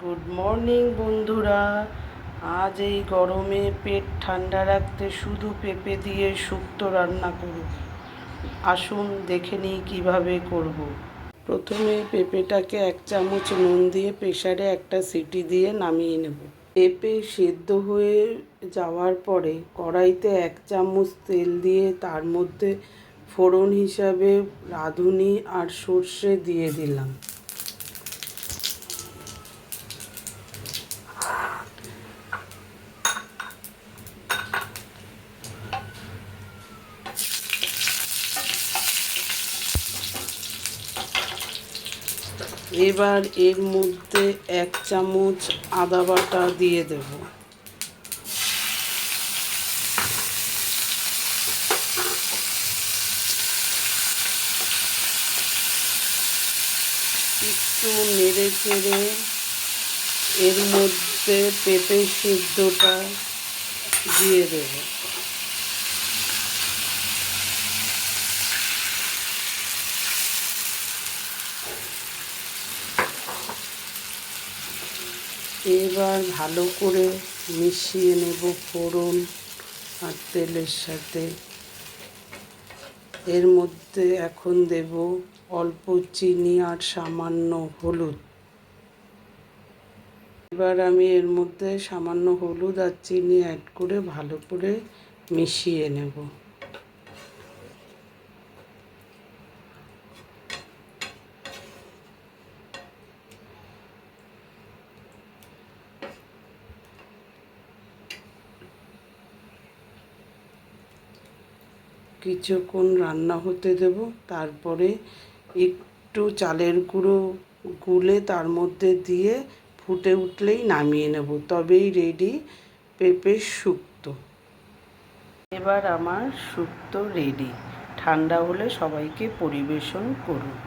Good morning বন্ধুরা। আজ এই গরমে পেট ঠান্ডা রাখতে শুধু পেঁপে দিয়ে শুক্তো রান্না করব। আসুন দেখে নিই কীভাবে করব। প্রথমে পেঁপেটাকে 1 চামচ নুন দিয়ে প্রেসারে একটা সিটি দিয়ে নামিয়ে নেব। পেঁপে সেদ্ধ হয়ে যাওয়ার পরে কড়াইতে 1 চামচ তেল দিয়ে তার মধ্যে ফোড়ন হিসাবে রাঁধুনি আর সর্ষে দিয়ে দিলাম। এবার এর মধ্যে 1 চামচ আদা বাটা দিয়ে দেব। একটু নেড়ে চেড়ে এর মধ্যে পেঁপে সিদ্ধটা দিয়ে দেব। এবার ভালো করে মিশিয়ে নেব ফোড়ন আর তেলের সাথে। এর মধ্যে এখন দেব অল্প চিনি আর সামান্য হলুদ। এবার আমি এর মধ্যে সামান্য হলুদ আর চিনি অ্যাড করে ভালো করে মিশিয়ে নেব। কিছুক্ষণ রান্না হতে দেব, তারপরে একটু চালের গুঁড়ো গুলে তার মধ্যে দিয়ে ফুটে উঠলেই নামিয়ে নেব। তবেই রেডি পেঁপের শুক্তো। এবার আমার শুক্তো রেডি। ঠান্ডা হলে সবাইকে পরিবেশন করুন।